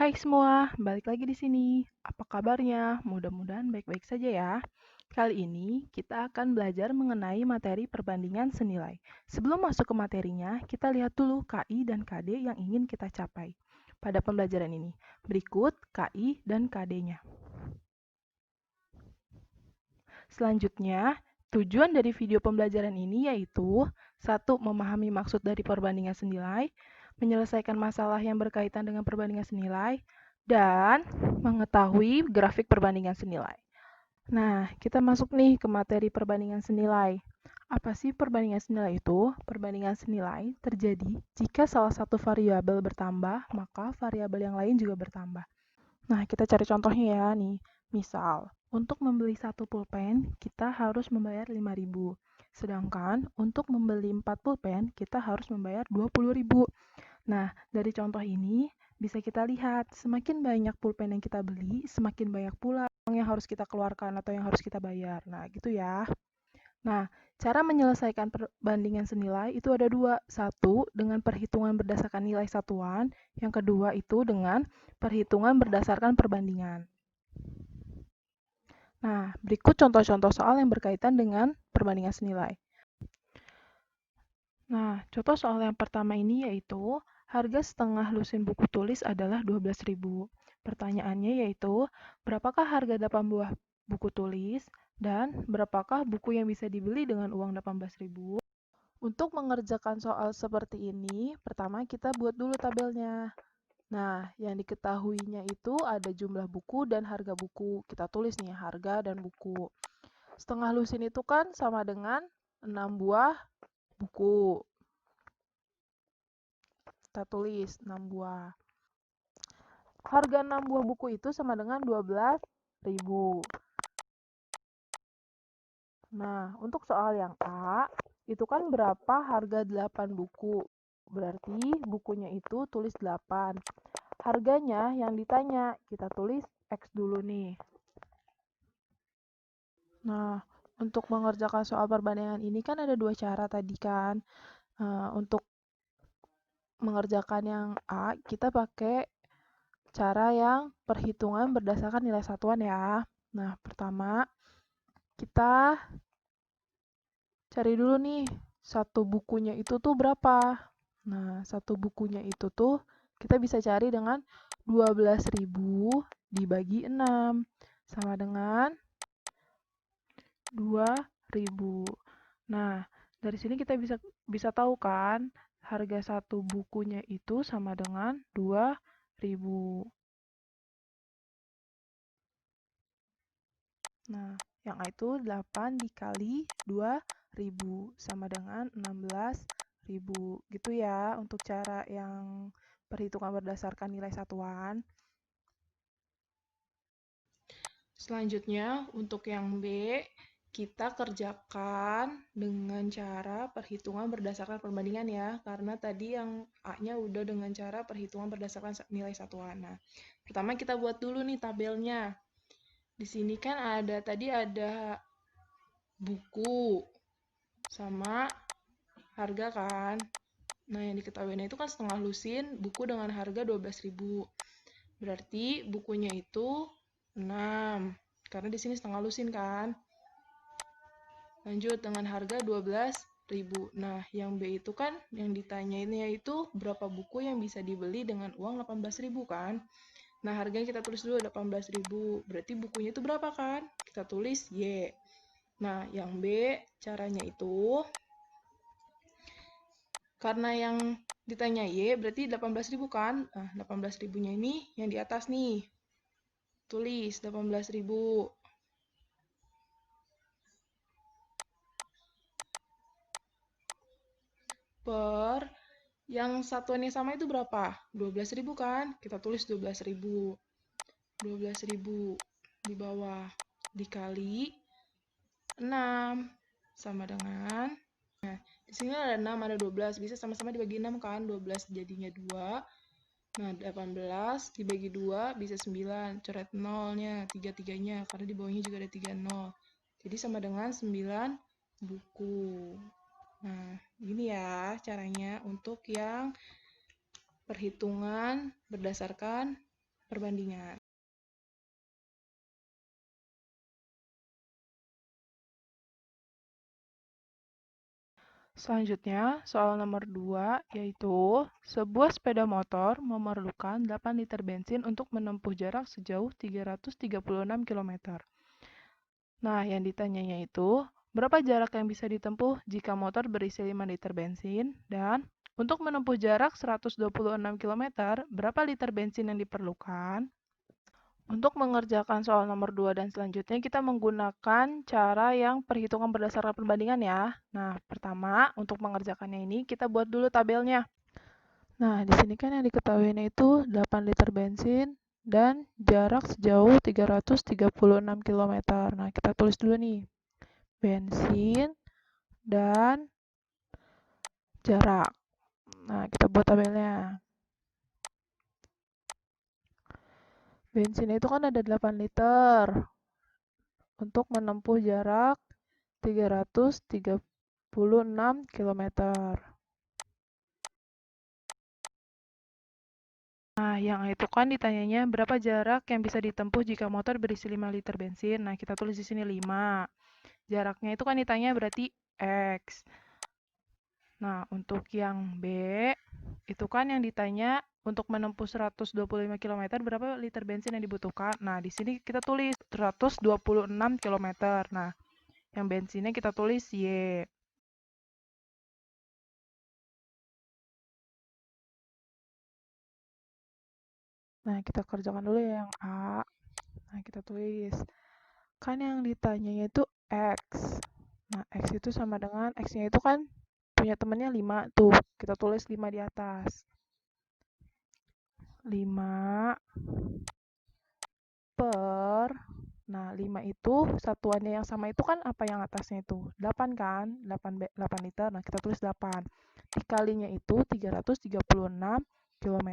Hai semua, balik lagi di sini. Apa kabarnya? Mudah-mudahan baik-baik saja ya. Kali ini kita akan belajar mengenai materi perbandingan senilai. Sebelum masuk ke materinya, kita lihat dulu KI dan KD yang ingin kita capai pada pembelajaran ini. Berikut KI dan KD-nya. Selanjutnya, tujuan dari video pembelajaran ini yaitu 1. Memahami maksud dari perbandingan senilai, menyelesaikan masalah yang berkaitan dengan perbandingan senilai, dan mengetahui grafik perbandingan senilai. Nah, kita masuk nih ke materi perbandingan senilai. Apa sih perbandingan senilai itu? Perbandingan senilai terjadi jika salah satu variabel bertambah, maka variabel yang lain juga bertambah. Nah, kita cari contohnya ya nih. Misal, untuk membeli satu pulpen, kita harus membayar 5.000. Sedangkan untuk membeli 4 pulpen, kita harus membayar 20.000. Nah, dari contoh ini bisa kita lihat, semakin banyak pulpen yang kita beli, semakin banyak pula uang yang harus kita keluarkan atau yang harus kita bayar. Nah, gitu ya. Nah, cara menyelesaikan perbandingan senilai itu ada dua. Satu, dengan perhitungan berdasarkan nilai satuan. Yang kedua itu dengan perhitungan berdasarkan perbandingan. Nah, berikut contoh-contoh soal yang berkaitan dengan perbandingan senilai. Nah, contoh soal yang pertama ini yaitu harga setengah lusin buku tulis adalah 12.000. Pertanyaannya yaitu, berapakah harga 8 buah buku tulis dan berapakah buku yang bisa dibeli dengan uang 18.000? Untuk mengerjakan soal seperti ini, pertama kita buat dulu tabelnya. Nah, yang diketahuinya itu ada jumlah buku dan harga buku. Kita tulis nih harga dan buku. Setengah lusin itu kan sama dengan 6 buah buku. Kita tulis 6 buah. Harga 6 buah buku itu sama dengan 12.000. Nah, untuk soal yang A, itu kan berapa harga 8 buku? Berarti bukunya itu tulis 8. Harganya yang ditanya, kita tulis X dulu nih. Nah, untuk mengerjakan soal perbandingan ini kan ada dua cara tadi kan. Untuk mengerjakan yang A, kita pakai cara yang perhitungan berdasarkan nilai satuan ya. Nah, pertama kita cari dulu nih, satu bukunya itu tuh berapa. Nah, satu bukunya itu tuh kita bisa cari dengan 12.000 dibagi 6 sama dengan 2.000. Nah, dari sini kita bisa tahu kan harga satu bukunya itu sama dengan 2.000. Nah, yang A itu 8 dikali 2.000 sama dengan 16.000. Gitu ya untuk cara yang perhitungan berdasarkan nilai satuan. Selanjutnya, untuk yang B, kita kerjakan dengan cara perhitungan berdasarkan perbandingan ya, karena tadi yang A-nya udah dengan cara perhitungan berdasarkan nilai satuan. Nah, pertama kita buat dulu nih tabelnya. Di sini kan tadi ada buku sama harga kan. Nah, yang diketahuinya itu kan setengah lusin, buku dengan harga 12.000. Berarti bukunya itu 6. Karena di sini setengah lusin kan. Lanjut dengan harga 12.000. Nah, yang B itu kan yang ditanyainnya itu berapa buku yang bisa dibeli dengan uang 18.000 kan. Nah, harganya kita tulis dulu 18.000. Berarti bukunya itu berapa kan? Kita tulis Y. Nah, yang B caranya itu karena yang ditanya Y berarti 18.000 kan? Nah, 18.000-nya ini yang di atas nih. Tulis 18.000. Per yang satuannya sama itu berapa? 12.000 kan? Kita tulis 12.000. 12.000 di bawah dikali 6 sama dengan, nah di sini ada 6 ada 12, bisa sama-sama dibagi 6 kan, 12 jadinya 2. Nah, 18 dibagi 2 bisa 9. Coret nolnya, 3-3-nya, karena di bawahnya juga ada 3 nol. Jadi sama dengan 9 buku. Nah, gini ya caranya untuk yang perhitungan berdasarkan perbandingan. Selanjutnya, soal nomor 2, yaitu sebuah sepeda motor memerlukan 8 liter bensin untuk menempuh jarak sejauh 336 km. Nah, yang ditanyanya itu, berapa jarak yang bisa ditempuh jika motor berisi 5 liter bensin? Dan untuk menempuh jarak 126 km, berapa liter bensin yang diperlukan? Untuk mengerjakan soal nomor 2 dan selanjutnya, kita menggunakan cara yang perhitungan berdasarkan perbandingan ya. Nah, pertama, untuk mengerjakannya ini, kita buat dulu tabelnya. Nah, di sini kan yang diketahuinya itu 8 liter bensin dan jarak sejauh 336 km. Nah, kita tulis dulu nih. Bensin dan jarak. Nah, kita buat tabelnya. Bensin itu kan ada 8 liter untuk menempuh jarak 336 km. Nah, yang itu kan ditanyanya berapa jarak yang bisa ditempuh jika motor berisi 5 liter bensin. Nah, kita tulis di sini 5. Jaraknya itu kan ditanya berarti X. Nah, untuk yang B, itu kan yang ditanya untuk menempuh 125 km berapa liter bensin yang dibutuhkan. Nah, di sini kita tulis 126 km. Nah, yang bensinnya kita tulis Y. Nah, kita kerjakan dulu ya yang A. Nah, kita tulis. Kan yang ditanyanya itu X. Nah, X itu sama dengan, X-nya itu kan punya temennya 5 tuh. Kita tulis 5 di atas. 5 per, nah 5 itu satuannya yang sama itu kan apa yang atasnya itu? 8 kan? 8 liter. Nah, kita tulis 8. Dikalinya itu 336 km.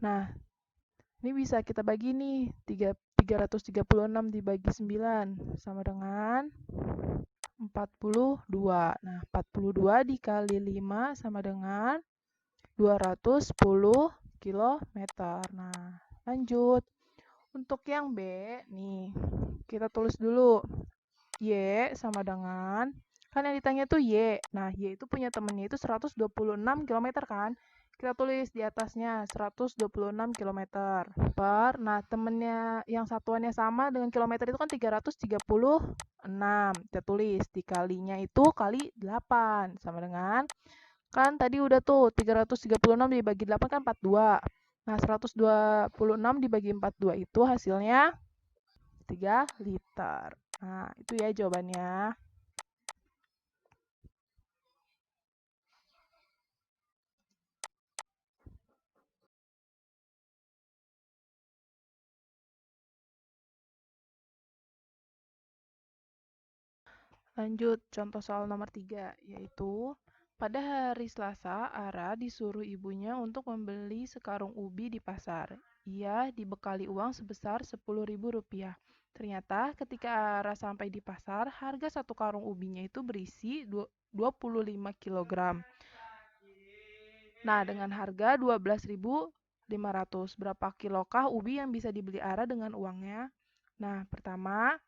Nah, ini bisa kita bagi nih. 336 dibagi 9 sama dengan 42. Nah, 42 dikali 5 sama dengan 210 km. Nah, lanjut. Untuk yang B, nih, kita tulis dulu. Y sama dengan, kan yang ditanya tuh Y. Nah, Y itu punya temennya itu 126 km kan? Kita tulis di atasnya 126 km per, nah temennya yang satuannya sama dengan kilometer itu kan 336. Kita tulis dikalinya itu kali 8 sama dengan, kan tadi udah tuh 336 dibagi 8 kan 42. Nah, 126 dibagi 42 itu hasilnya 3 liter. Nah, itu ya jawabannya. Lanjut, contoh soal nomor 3, yaitu pada hari Selasa, Ara disuruh ibunya untuk membeli sekarung ubi di pasar. Ia dibekali uang sebesar Rp10.000. Ternyata ketika Ara sampai di pasar, harga satu karung ubinya itu berisi 25 kg. Nah, dengan harga 12.500, berapa kilokah ubi yang bisa dibeli Ara dengan uangnya? Nah, pertama,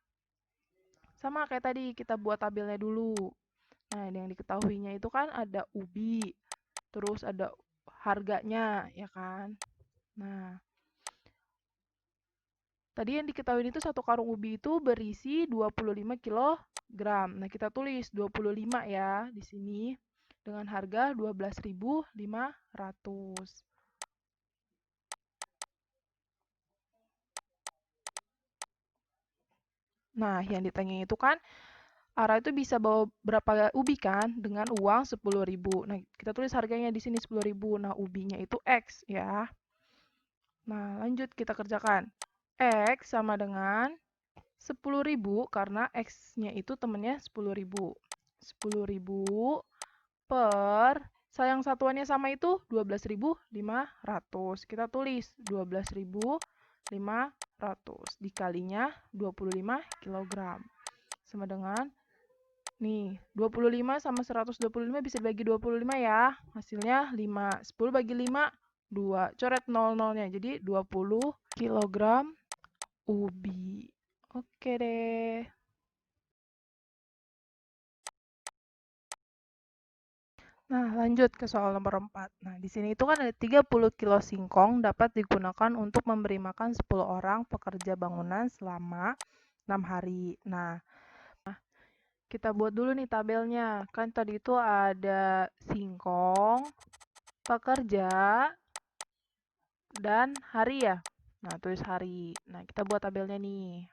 sama kayak tadi, kita buat tabelnya dulu. Nah, yang diketahuinya itu kan ada ubi, terus ada harganya, ya kan? Nah, tadi yang diketahui itu satu karung ubi itu berisi 25 kg. Nah, kita tulis 25 ya di sini dengan harga 12.500. Nah, yang ditanya itu kan Ara itu bisa bawa berapa ubi kan dengan uang 10.000. Nah, kita tulis harganya di sini 10.000. Nah, ubinya itu X ya. Nah, lanjut kita kerjakan. X sama dengan 10.000 karena X-nya itu temennya 10.000. 10.000 per, sayang satuannya sama itu 12.500. Kita tulis 12.500 dikalinya 25 kg. Sama dengan, nih, 25 sama 125 bisa dibagi 25 ya. Hasilnya 5. 10 bagi 5, 2. Coret 00-nya. Jadi 20 kilogram ubi. Oke deh. Nah, lanjut ke soal nomor 4. Nah, di sini itu kan ada 30 kilo singkong dapat digunakan untuk memberi makan 10 orang pekerja bangunan selama 6 hari. Nah, kita buat dulu nih tabelnya. Kan tadi itu ada singkong, pekerja, dan hari ya. Nah, tulis hari. Nah, kita buat tabelnya nih.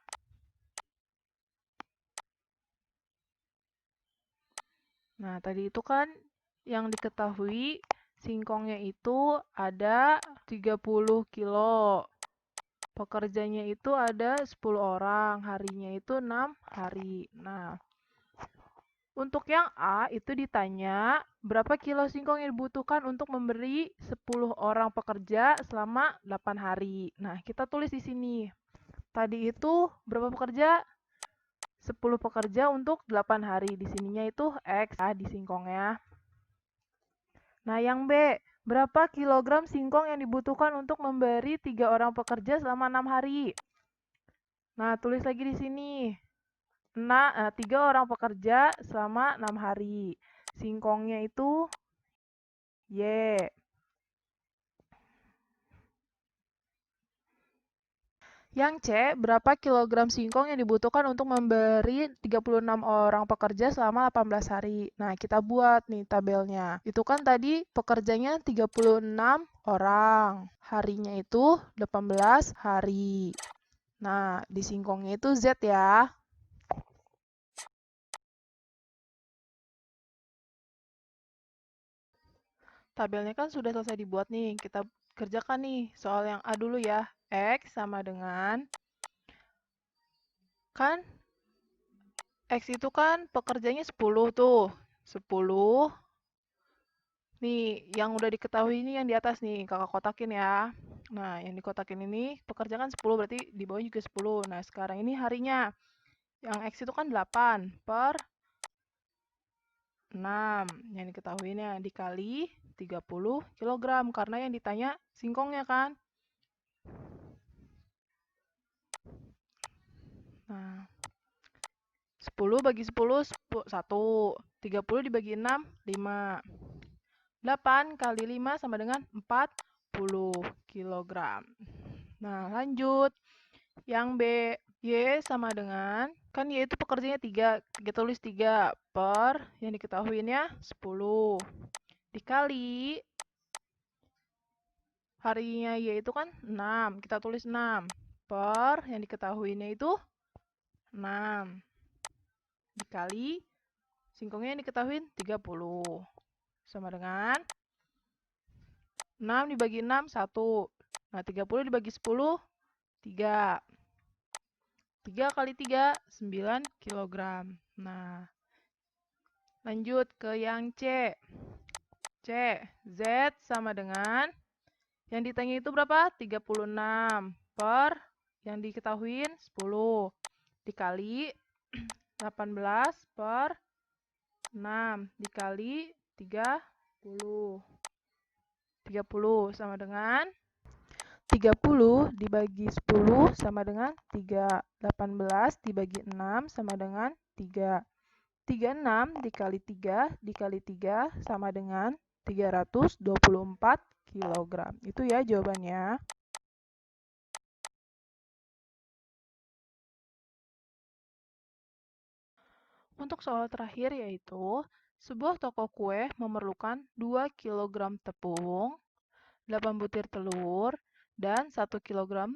Nah, tadi itu kan yang diketahui singkongnya itu ada 30 kilo. Pekerjanya itu ada 10 orang, harinya itu 6 hari. Nah, untuk yang A itu ditanya berapa kilo singkong yang dibutuhkan untuk memberi 10 orang pekerja selama 8 hari. Nah, kita tulis di sini. Tadi itu berapa pekerja? 10 pekerja untuk 8 hari. Di sininya itu X di singkongnya. Nah, yang B, berapa kilogram singkong yang dibutuhkan untuk memberi 3 orang pekerja selama 6 hari? Nah, tulis lagi di sini. 3 orang pekerja selama 6 hari. Singkongnya itu Y. Yang C, berapa kilogram singkong yang dibutuhkan untuk memberi 36 orang pekerja selama 18 hari? Nah, kita buat nih tabelnya. Itu kan tadi pekerjanya 36 orang. Harinya itu 18 hari. Nah, di singkongnya itu Z ya. Tabelnya kan sudah selesai dibuat nih. Kita kerjakan nih soal yang A dulu ya. X sama dengan, kan X itu kan pekerjanya 10 tuh. 10. Nih, yang udah diketahui ini yang di atas nih, kakak kotakin ya. Nah, yang dikotakin ini pekerja kan 10, berarti di bawah juga 10. Nah, sekarang ini harinya. Yang X itu kan 8 per 6. Yang diketahuinya dikali 30 kg, karena yang ditanya singkongnya kan. Nah, 10 bagi 10, 1. 30 dibagi 6, 5. 8 kali 5 sama dengan 40 kg. Nah, lanjut. Yang B, Y sama dengan, kan Y itu pekerjanya 3. Kita tulis 3 per, yang diketahuinya 10. Dikali, harinya Y itu kan 6. Kita tulis 6 per, yang diketahuinya itu 6. Dikali, singkongnya yang diketahui 30. Sama dengan 6 dibagi 6, 1. Nah, 30 dibagi 10, 3. 3 kali 3, 9 kg. Nah, lanjut ke yang C. C, Z sama dengan, yang ditanya itu berapa? 36 per, yang diketahuin 10. Dikali 18 per 6. Dikali 30. 30 sama dengan 30 dibagi 10 sama dengan 3. 18 dibagi 6 sama dengan 3. 36 dikali 3 dikali 3 sama dengan 324 kg. Itu ya jawabannya. Untuk soal terakhir yaitu, sebuah toko kue memerlukan 2 kg tepung, 8 butir telur, dan 1 kg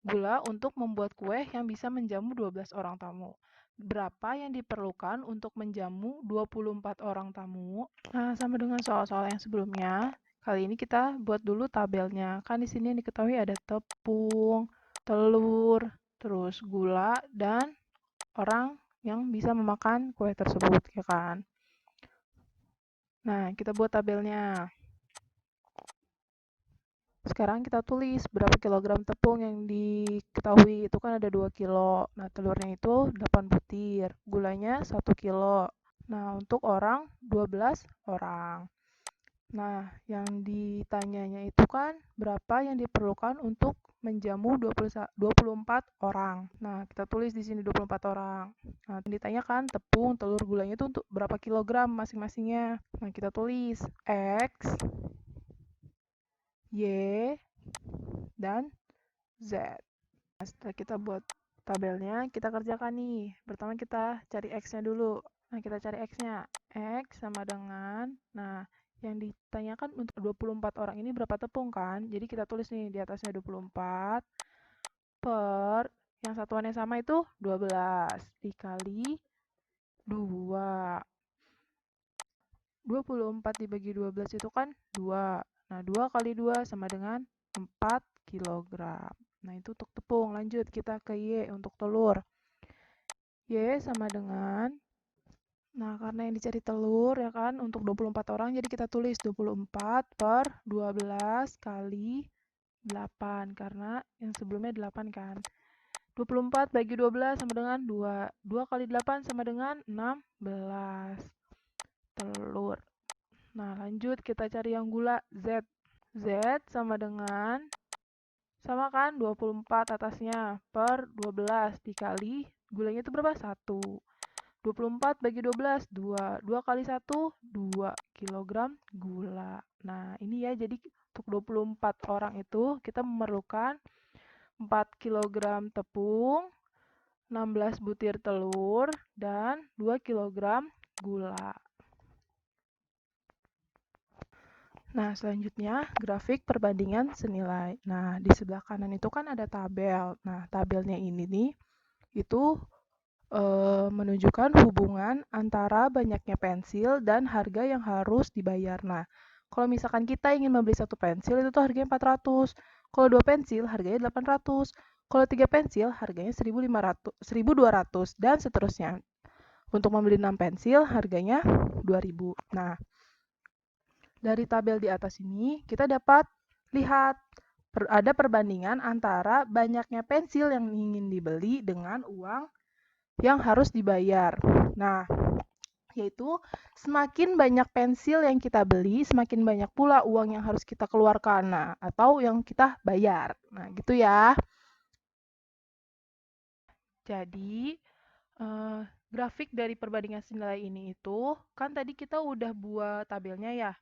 gula untuk membuat kue yang bisa menjamu 12 orang tamu. Berapa yang diperlukan untuk menjamu 24 orang tamu? Nah, sama dengan soal-soal yang sebelumnya, kali ini kita buat dulu tabelnya. Kan di sini yang diketahui ada tepung, telur, terus gula, dan orang yang bisa memakan kue tersebut, ya kan? Nah, kita buat tabelnya. Sekarang kita tulis berapa kilogram tepung yang diketahui. Itu kan ada 2 kilo. Nah, telurnya itu 8 butir. Gulanya 1 kilo. Nah, untuk orang 12 orang. Nah, yang ditanyanya itu kan berapa yang diperlukan untuk menjamu 24 orang. Nah, kita tulis di sini 24 orang. Nah, yang ditanyakan tepung, telur, gulanya itu untuk berapa kilogram masing-masingnya. Nah, kita tulis X, Y, dan Z. Nah, setelah kita buat tabelnya, kita kerjakan nih. Pertama kita cari X-nya dulu. Nah, kita cari X-nya. X sama dengan, nah, yang ditanyakan untuk 24 orang ini berapa tepung kan? Jadi kita tulis nih di atasnya 24 per, yang satuannya sama itu 12 dikali 2. 24 dibagi 12 itu kan 2. Nah, 2 kali 2 sama dengan 4 kilogram. Nah, itu untuk tepung. Lanjut kita ke Y untuk telur. Y sama dengan, nah karena yang dicari telur ya kan untuk 24 orang, jadi kita tulis 24 per 12 kali 8 karena yang sebelumnya 8 kan. 24 bagi 12 sama dengan 2. 2 kali 8 sama dengan 16 telur. Nah, lanjut kita cari yang gula Z. Z sama dengan, sama kan 24 atasnya per 12 dikali gulanya itu berapa? 1. 24 bagi 12, 2. 2 kali 1, 2 kilogram gula. Nah, ini ya, jadi untuk 24 orang itu kita memerlukan 4 kilogram tepung, 16 butir telur, dan 2 kilogram gula. Nah, selanjutnya grafik perbandingan senilai. Nah, di sebelah kanan itu kan ada tabel. Nah, tabelnya ini nih, itu menunjukkan hubungan antara banyaknya pensil dan harga yang harus dibayar. Nah, kalau misalkan kita ingin membeli satu pensil itu tuh harganya 400. Kalau 2 pensil harganya 800. Kalau 3 pensil harganya 1.500, 1.200 dan seterusnya. Untuk membeli 6 pensil harganya 2.000. Nah, dari tabel di atas ini kita dapat lihat ada perbandingan antara banyaknya pensil yang ingin dibeli dengan uang yang harus dibayar. Nah, yaitu semakin banyak pensil yang kita beli, semakin banyak pula uang yang harus kita keluarkan, nah, atau yang kita bayar. Nah, gitu ya. Jadi, grafik dari perbandingan senilai ini itu, kan tadi kita udah buat tabelnya ya.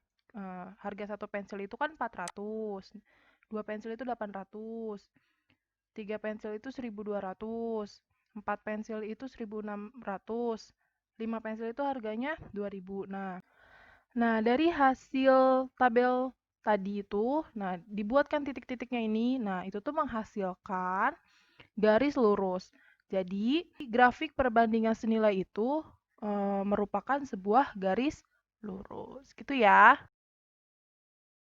Harga satu pensil itu kan 400, 2 pensil itu 800, 3 pensil itu 1.200, 4 pensil itu 1.600, 5 pensil itu harganya 2.000. Nah, dari hasil tabel tadi itu, nah dibuatkan titik-titiknya ini, nah itu tuh menghasilkan garis lurus. Jadi, grafik perbandingan senilai itu merupakan sebuah garis lurus. Gitu ya.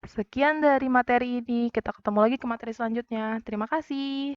Sekian dari materi ini. Kita ketemu lagi ke materi selanjutnya. Terima kasih.